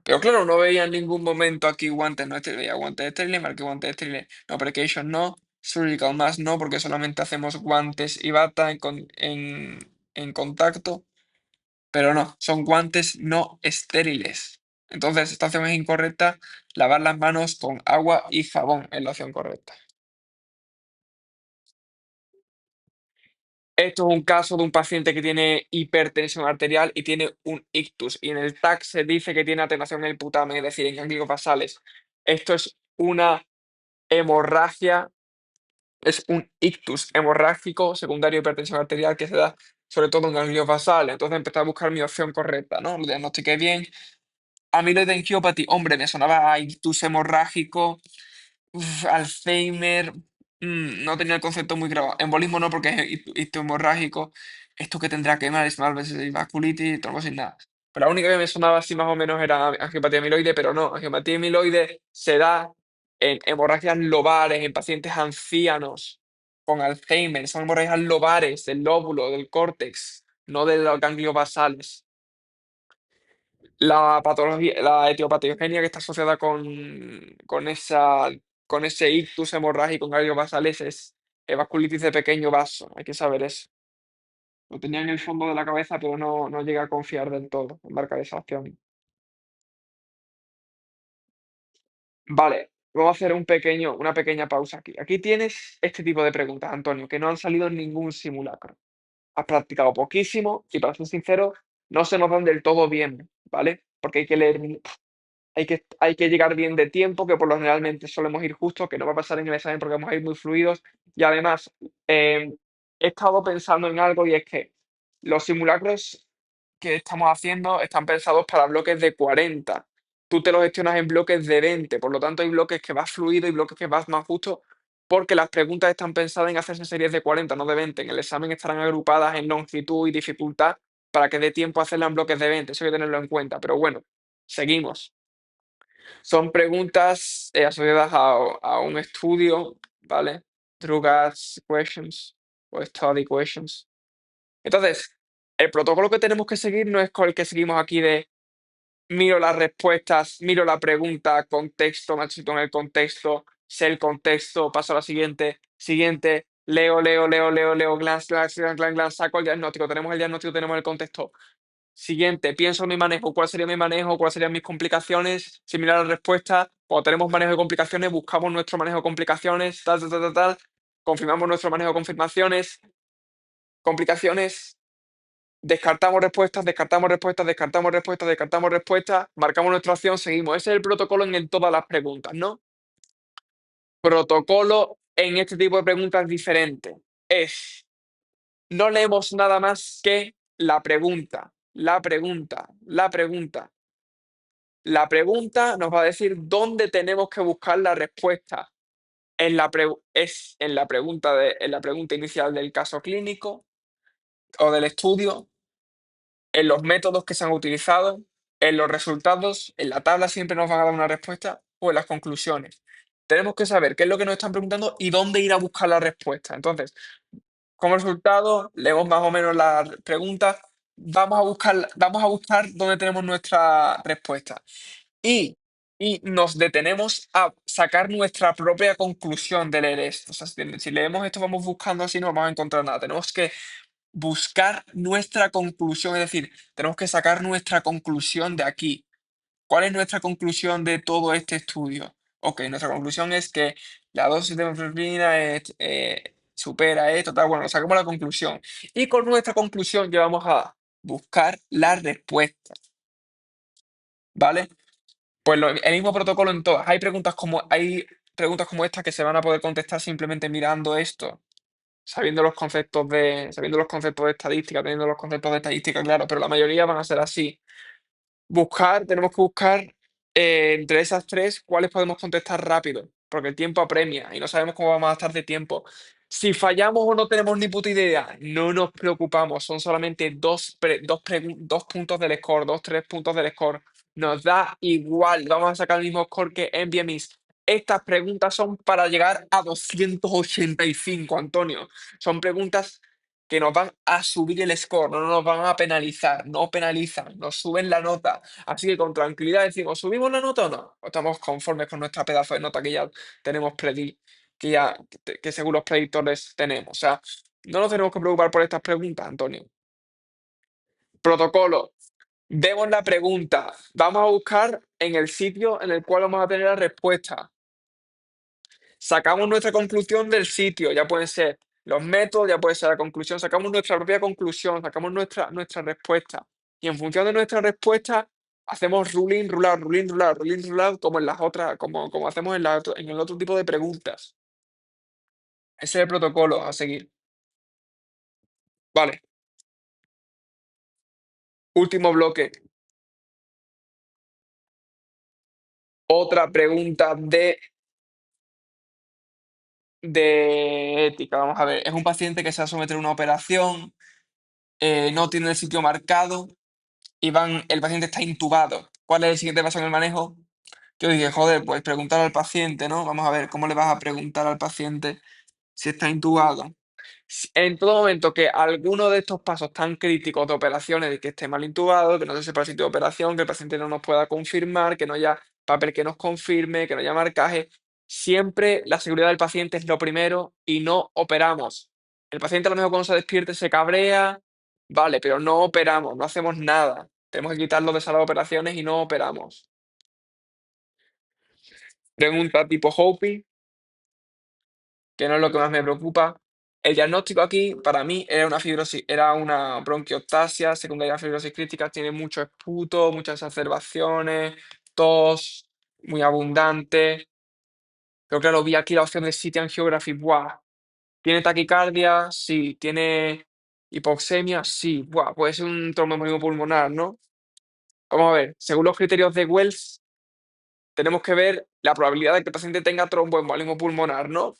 Pero claro, no veía en ningún momento aquí guantes no estériles, veía guantes estériles, marqué guantes estériles, no, precaution no, surgical mask no, porque solamente hacemos guantes y bata en contacto, pero no, son guantes no estériles. Entonces, esta opción es incorrecta, lavar las manos con agua y jabón es la opción correcta. Esto es un caso de un paciente que tiene hipertensión arterial y tiene un ictus. Y en el TAC se dice que tiene atenuación en el putamen, es decir, en ganglios basales. Esto es una hemorragia, es un ictus hemorrágico secundario de hipertensión arterial que se da sobre todo en ganglios basales. Entonces empecé a buscar mi opción correcta, ¿no? Lo diagnostiqué bien. Amiloid angiopathy, hombre, me sonaba a ictus hemorrágico. Alzheimer, no tenía el concepto muy grabado. Embolismo no, porque es hemorrágico. Esto que tendrá que ver, es mal veces vasculitis, trombosis, nada. Pero la única que me sonaba así más o menos era angiopatía amiloide, pero no. Angiopatía amiloide se da en hemorragias lobares, en pacientes ancianos con Alzheimer. Son hemorragias lobares del lóbulo, del córtex, no de los ganglios basales. La patología, la etiopatogenia que está asociada con ese ictus hemorrágico en ganglios basales es vasculitis de pequeño vaso. Hay que saber eso. Lo tenía en el fondo de la cabeza, pero no llegué a confiar del todo en marcar esa opción. Vale, vamos a hacer una pequeña pausa aquí. Aquí tienes este tipo de preguntas, Antonio, que no han salido en ningún simulacro. Has practicado poquísimo y, para ser sincero, no se nos dan del todo bien, ¿vale? Porque hay que leer. Hay que llegar bien de tiempo, que por lo generalmente solemos ir justo, que no va a pasar en el examen porque vamos a ir muy fluidos. Y además, he estado pensando en algo y es que los simulacros que estamos haciendo están pensados para bloques de 40. Tú te los gestionas en bloques de 20, por lo tanto hay bloques que vas fluido y bloques que vas más justo porque las preguntas están pensadas en hacerse series de 40, no de 20. En el examen estarán agrupadas en longitud y dificultad para que dé tiempo a hacerlas en bloques de 20. Eso hay que tenerlo en cuenta. Pero bueno, seguimos. Son preguntas asociadas a un estudio, ¿vale? True Ads questions o study questions. Entonces, el protocolo que tenemos que seguir no es con el que seguimos aquí de miro las respuestas, miro la pregunta, contexto, me situo en el contexto, sé el contexto, paso a la siguiente, leo, glance, glance, glance, glance, glance, saco el diagnóstico, tenemos el diagnóstico, tenemos el contexto. Siguiente, pienso en mi manejo, cuál sería mi manejo, cuáles serían mis complicaciones, similar a la respuesta. Cuando tenemos manejo de complicaciones, buscamos nuestro manejo de complicaciones, tal, tal, tal, tal, tal. Confirmamos nuestro manejo de confirmaciones, complicaciones, descartamos respuestas, descartamos respuestas, descartamos respuestas, descartamos respuestas, marcamos nuestra acción, seguimos. Ese es el protocolo en todas las preguntas, ¿no? Protocolo en este tipo de preguntas diferente. Es, no leemos nada más que la pregunta, la pregunta, la pregunta. La pregunta nos va a decir dónde tenemos que buscar la respuesta. Es en la pregunta inicial del caso clínico o del estudio, en los métodos que se han utilizado, en los resultados, en la tabla siempre nos van a dar una respuesta o en las conclusiones. Tenemos que saber qué es lo que nos están preguntando y dónde ir a buscar la respuesta. Entonces, como resultado, leemos más o menos las preguntas, vamos a buscar dónde tenemos nuestra respuesta. Y, y nos detenemos a sacar nuestra propia conclusión de leer esto. O sea, si leemos esto, vamos buscando así, no vamos a encontrar nada. Tenemos que buscar nuestra conclusión, es decir, tenemos que sacar nuestra conclusión de aquí. ¿Cuál es nuestra conclusión de todo este estudio? Ok, nuestra conclusión es que la dosis de morfina supera esto, tal. Bueno, sacamos la conclusión. Y con nuestra conclusión ya vamos a buscar la respuesta, ¿vale? Pues el mismo protocolo en todas. Hay preguntas como esta que se van a poder contestar simplemente mirando esto, sabiendo los conceptos de estadística, teniendo los conceptos de estadística, claro, pero la mayoría van a ser así. Tenemos que buscar entre esas tres cuáles podemos contestar rápido, porque el tiempo apremia y no sabemos cómo vamos a estar de tiempo. Si fallamos o no tenemos ni puta idea, no nos preocupamos, son solamente dos puntos del score, dos, tres puntos del score. Nos da igual, vamos a sacar el mismo score que en BMIs. Estas preguntas son para llegar a 285, Antonio. Son preguntas que nos van a subir el score, no nos van a penalizar, no penalizan, nos suben la nota. Así que con tranquilidad decimos, ¿subimos la nota o no? ¿O estamos conformes con nuestra pedazo de nota que ya tenemos que según los predictores tenemos? O sea, no nos tenemos que preocupar por estas preguntas, Antonio. Protocolo. Vemos la pregunta. Vamos a buscar en el sitio en el cual vamos a tener la respuesta. Sacamos nuestra conclusión del sitio, ya pueden ser los métodos, ya puede ser la conclusión, sacamos nuestra propia conclusión, sacamos nuestra respuesta. Y en función de nuestra respuesta, hacemos ruling, rule out, ruling, rule out, ruling, rule out, como en las otras, como hacemos en el otro tipo de preguntas. Ese es el protocolo a seguir. Vale, último bloque. Otra pregunta de ética. Vamos a ver, es un paciente que se va a someter a una operación, no tiene el sitio marcado, el paciente está intubado. ¿Cuál es el siguiente paso en el manejo? Yo dije, joder, pues preguntar al paciente, ¿no? Vamos a ver, ¿cómo le vas a preguntar al paciente si está intubado? En todo momento que alguno de estos pasos tan críticos de operaciones, de que esté mal intubado, que no se sepa el sitio de operación, que el paciente no nos pueda confirmar, que no haya papel que nos confirme, que no haya marcaje, siempre la seguridad del paciente es lo primero y no operamos. El paciente a lo mejor cuando se despierte se cabrea, vale, pero no operamos, no hacemos nada. Tenemos que quitarlo de sala de operaciones y no operamos. Pregunta tipo Hopi, que no es lo que más me preocupa. El diagnóstico aquí, para mí, era una bronquiectasia secundaria a fibrosis crítica. Tiene mucho esputo, muchas exacerbaciones, tos muy abundante. Pero claro, vi aquí la opción de CT angiography. Buah. ¿Tiene taquicardia? Sí. ¿Tiene hipoxemia? Sí. Buah, puede ser un tromboembolismo pulmonar, ¿no? Vamos a ver. Según los criterios de Wells, tenemos que ver la probabilidad de que el paciente tenga tromboembolismo pulmonar, ¿no?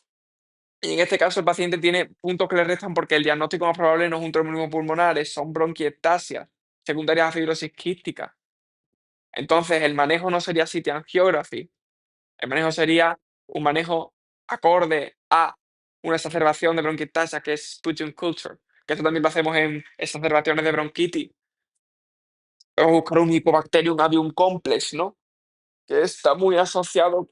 Y en este caso el paciente tiene puntos que le restan porque el diagnóstico más probable no es un tromboembolismo pulmonar, son bronquiectasias secundarias a fibrosis quística. Entonces el manejo no sería CT angiography, el manejo sería un manejo acorde a una exacerbación de bronquiectasia que es Sputum culture, que esto también lo hacemos en exacerbaciones de bronquitis. Vamos a buscar un Mycobacterium avium complex, ¿no? Que está muy asociado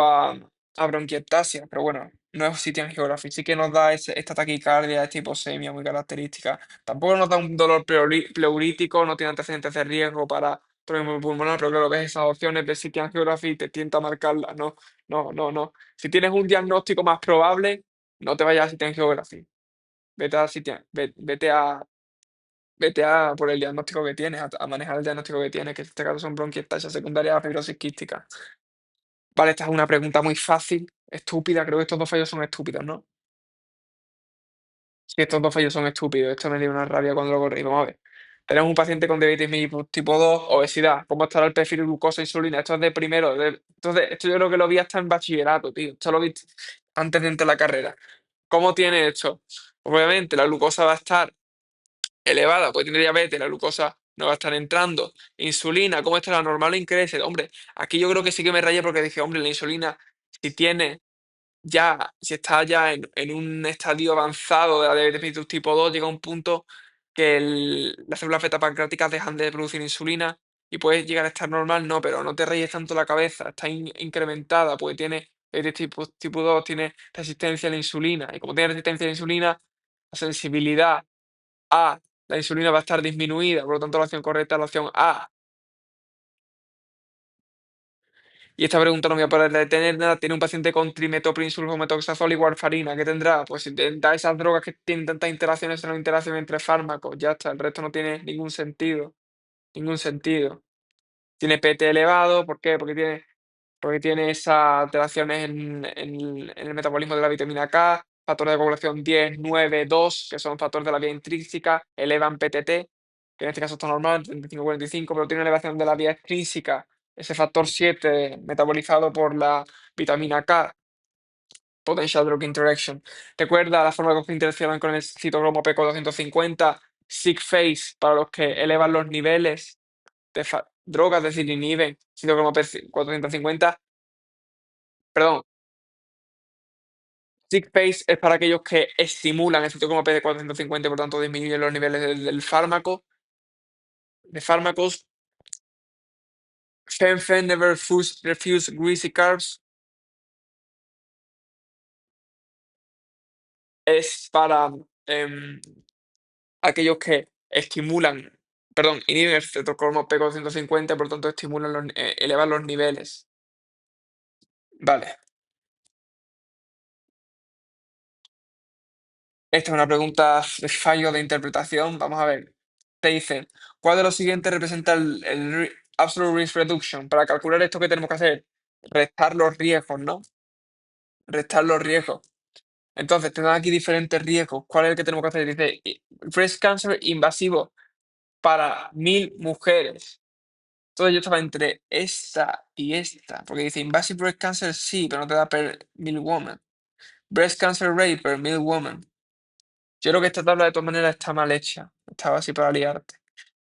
a bronquiectasia, pero bueno, no es City and Geography. Sí que nos da esta taquicardia, esta hiposemia muy característica. Tampoco nos da un dolor pleurítico, no tiene antecedentes de riesgo para trombo pulmonar, pero claro, ves esas opciones de City and Geography y te tienta a marcarlas. No, no, no, no. Si tienes un diagnóstico más probable, no te vayas a City and Geography. Vete a vete a por el diagnóstico que tienes, a manejar el diagnóstico que tienes, que en este caso son bronquiectasias secundarias a fibrosis quística. Vale, esta es una pregunta muy fácil, estúpida, creo que estos dos fallos son estúpidos, ¿no? Sí, estos dos fallos son estúpidos, esto me dio una rabia cuando lo corrí. Vamos a ver. Tenemos un paciente con diabetes mellitus tipo 2, obesidad. ¿Cómo estará el perfil de glucosa e insulina? Esto es de primero. Entonces, esto yo creo que lo vi hasta en bachillerato, tío. Esto lo vi antes de entrar a la carrera. ¿Cómo tiene esto? Obviamente, la glucosa va a estar elevada, pues tiene diabetes, la glucosa no va a estar entrando. Insulina, ¿cómo está la normal o increce? Hombre, aquí yo creo que sí que me rayé porque dije, hombre, la insulina, si tiene ya, si está ya en un estadio avanzado de la diabetes mellitus tipo 2, llega un punto que las células beta pancreáticas dejan de producir insulina y puede llegar a estar normal, no, pero no te rayes tanto la cabeza, está incrementada, porque tiene diabetes tipo 2, tiene resistencia a la insulina, y como tiene resistencia a la insulina, la sensibilidad a la insulina va a estar disminuida, por lo tanto la opción correcta es la opción A. Y esta pregunta no me voy a poder detenerla. Tiene un paciente con trimetoprim, sulfametoxazol y warfarina. ¿Qué tendrá? Pues si te da esas drogas que tienen tantas interacciones, son interacciones entre fármacos. Ya está, el resto no tiene ningún sentido. Ningún sentido. Tiene PT elevado, ¿por qué? Porque tiene esas alteraciones en el metabolismo de la vitamina K, factores de coagulación 10, 9, 2, que son factores de la vía intrínseca, elevan PTT, que en este caso está normal, 35-45, pero tiene una elevación de la vía extrínseca, ese factor 7 metabolizado por la vitamina K, potential drug interaction. Recuerda la forma que interaccionan con el citocromo P450, sick phase, para los que elevan los niveles de drogas, es decir, inhiben citocromo P450. Perdón, sick phase es para aquellos que estimulan el citocromo P450 y por tanto disminuyen los niveles del fármaco, de fármacos. Fen never refuse greasy carbs es para em, aquellos que inhiben el citocromo P450 por tanto elevan los niveles. Vale. Esta es una pregunta de fallo de interpretación. Vamos a ver. Te dicen, ¿cuál de los siguientes representa el absolute risk reduction? Para calcular esto, ¿qué tenemos que hacer? Restar los riesgos, ¿no? Restar los riesgos. Entonces, tenemos aquí diferentes riesgos. ¿Cuál es el que tenemos que hacer? Dice, breast cancer invasivo para 1000 mujeres. Entonces yo estaba entre esta y esta, porque dice invasive breast cancer sí, pero no te da per 1000 women. Breast cancer rate per 1000 women. Yo creo que esta tabla de todas maneras está mal hecha. Estaba así para liarte.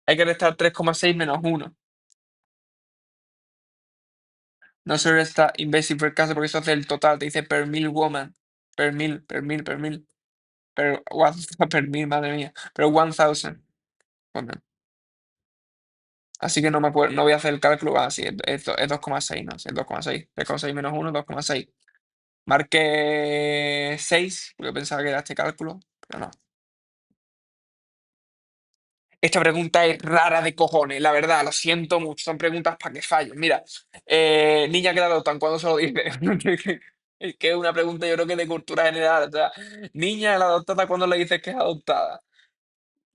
Hay que restar 3,6 menos 1. No se resta invasive breast cancer porque eso hace el total. Te dice per 1000 woman. Per 1000, per 1000, per 1000. Per, per 1000, madre mía. Pero 1000 women. Así que no me acuerdo, no voy a hacer el cálculo. Ah, sí, es 2,6, ¿no? Sí, es 2,6. 3,6 menos 1, 2,6. Marqué 6, porque pensaba que era este cálculo, pero no. Esta pregunta es rara de cojones, la verdad, lo siento mucho. Son preguntas para que fallen. Mira, niña que la adoptan, ¿cuándo se lo dice? Es que es una pregunta, yo creo que de cultura general. O sea, niña la adoptada, ¿cuándo le dices que es adoptada?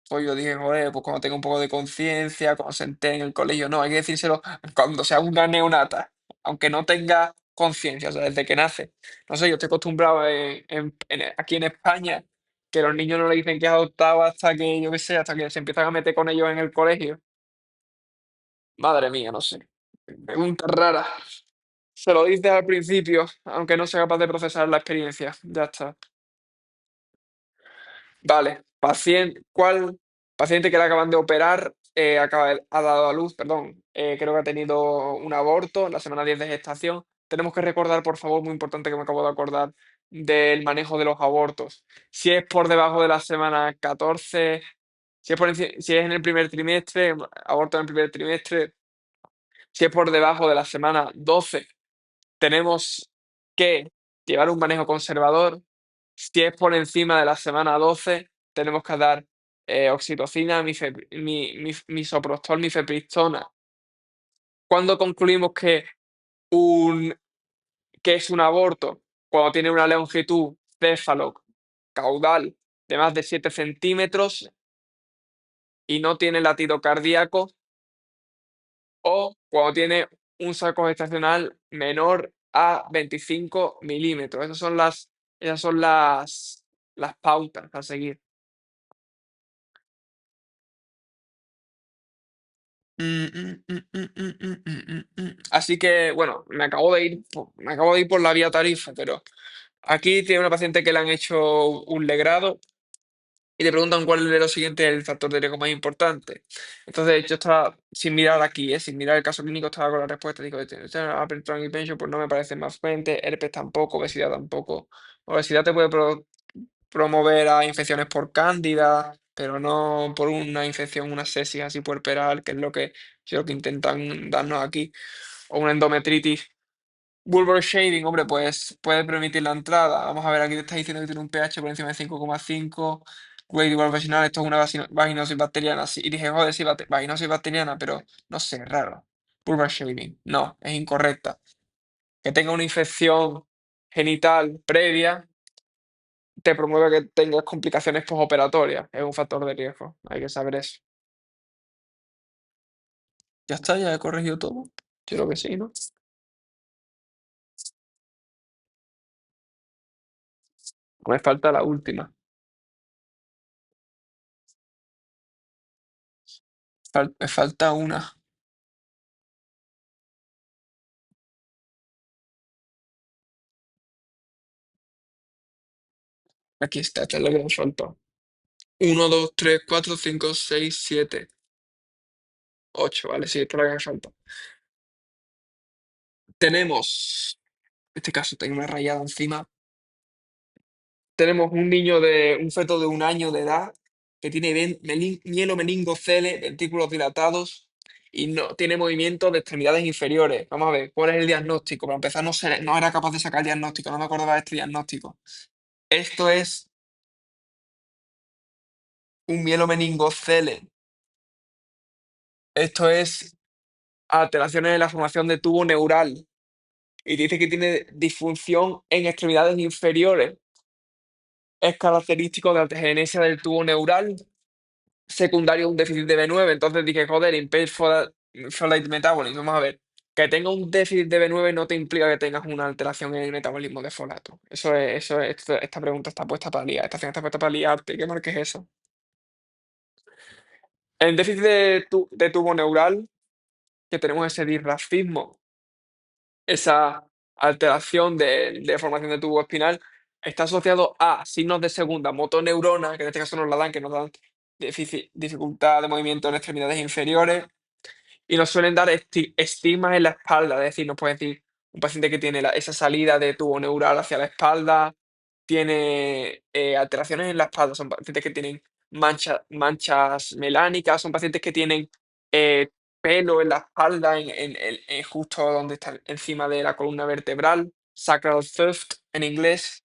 Pues yo dije, joder, pues cuando tenga un poco de conciencia, cuando se entere en el colegio. No, hay que decírselo cuando sea una neonata, aunque no tenga conciencia, o sea, desde que nace. No sé, yo estoy acostumbrado aquí en España que los niños no le dicen que es adoptado hasta que, yo qué sé, hasta que se empiezan a meter con ellos en el colegio. Madre mía, no sé. Pregunta rara. Se lo dices al principio, aunque no sea capaz de procesar la experiencia. Ya está. Vale, paciente que le acaban de operar, ha dado a luz, perdón, creo que ha tenido un aborto en la semana 10 de gestación. Tenemos que recordar, por favor, muy importante que me acabo de acordar, del manejo de los abortos. Si es por debajo de la semana 14, si es en el primer trimestre, aborto en el primer trimestre, si es por debajo de la semana 12, tenemos que llevar un manejo conservador. Si es por encima de la semana 12, tenemos que dar oxitocina, misoprostol, mifepristona. ¿Cuándo concluimos un, que es un aborto? Cuando tiene una longitud céfalo-caudal de más de 7 centímetros y no tiene latido cardíaco, o cuando tiene un saco gestacional menor a 25 milímetros. Esas son las pautas a seguir. Así que, bueno, me acabo de ir por la vía tarifa, pero aquí tiene una paciente que le han hecho un legrado y le preguntan cuál de los siguientes es el factor de riesgo más importante. Entonces, yo estaba, sin mirar aquí, sin mirar el caso clínico, estaba con la respuesta. Digo, Aperture Hypertension, pues no me parece más frecuente, herpes tampoco, obesidad tampoco. Obesidad te puede promover a infecciones por cándida, pero no por una infección, una sepsis así puerperal, que es lo que yo creo que intentan darnos aquí, o una endometritis. Bulbar shading, hombre, pues puede permitir la entrada. Vamos a ver, aquí te está diciendo que tiene un pH por encima de 5,5. Grade igual vaginal, esto es una vaginosis bacteriana. Sí, y dije, joder, sí, vaginosis bacteriana, pero no sé, raro. Bulbar shading, no, es incorrecta. Que tenga una infección genital previa te promueve que tengas complicaciones postoperatorias. Es un factor de riesgo, hay que saber eso. Ya está, ya he corregido todo. Yo creo que sí, ¿no? Me falta la última. Me falta una. Aquí está, esta es la que me falta. 1, 2, 3, 4, 5, 6, 7, 8. Vale, sí, esta es la que me falta. Tenemos, en este caso tengo una rayada encima. Tenemos un feto de 1 año de edad que tiene mielomeningocele, ventrículos dilatados y no tiene movimiento de extremidades inferiores. Vamos a ver, ¿cuál es el diagnóstico? Para empezar, no era capaz de sacar el diagnóstico, no me acordaba de este diagnóstico. Esto es un mielomeningocele. Esto es alteraciones en la formación de tubo neural. Y dice que tiene disfunción en extremidades inferiores. Es característico de la tegenesia del tubo neural, secundario a un déficit de B9. Entonces dije, joder, impaired folate metabolism. Vamos a ver. Que tenga un déficit de B9 no te implica que tengas una alteración en el metabolismo de folato. Esta pregunta está puesta para liar. Esta acción está puesta para liarte. ¿Qué marca es eso? En déficit de tubo neural, que tenemos ese disrafismo, esa alteración de formación de tubo espinal, está asociado a signos de segunda motoneurona, que en este caso nos la dan, que nos dan dificultad de movimiento en extremidades inferiores, y nos suelen dar estigmas en la espalda, es decir, nos puede decir un paciente que tiene esa salida de tubo neural hacia la espalda, tiene alteraciones en la espalda, son pacientes que tienen manchas melánicas, son pacientes que tienen eh, pelo en la espalda, justo donde está encima de la columna vertebral, sacral theft en inglés,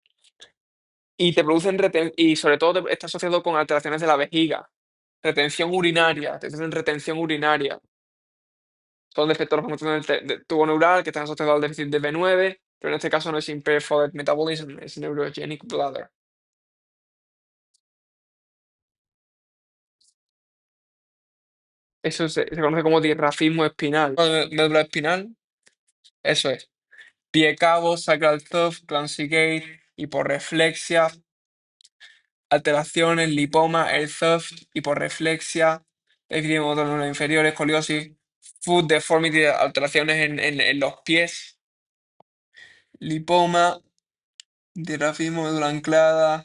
y te producen y sobre todo está asociado con alteraciones de la vejiga, retención urinaria, te hacen retención urinaria. Son defectos de la formación del tubo neural que están asociados al déficit de B9, pero en este caso no es impaired folate metabolism, es neurogenic bladder. Eso se conoce como disrafismo espinal. Médula espinal, eso es. Pie cabo, sacral tuft, Clancy gate, hiporreflexia, alteraciones, lipoma, el tuft, hiporreflexia, déficit motor neural inferior, escoliosis, foot deformity, alteraciones en los pies, lipoma, disrafismo, médula anclada.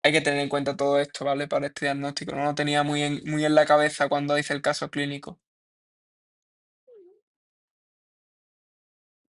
Hay que tener en cuenta todo esto, ¿vale? Para este diagnóstico. No lo tenía muy en la cabeza cuando hice el caso clínico.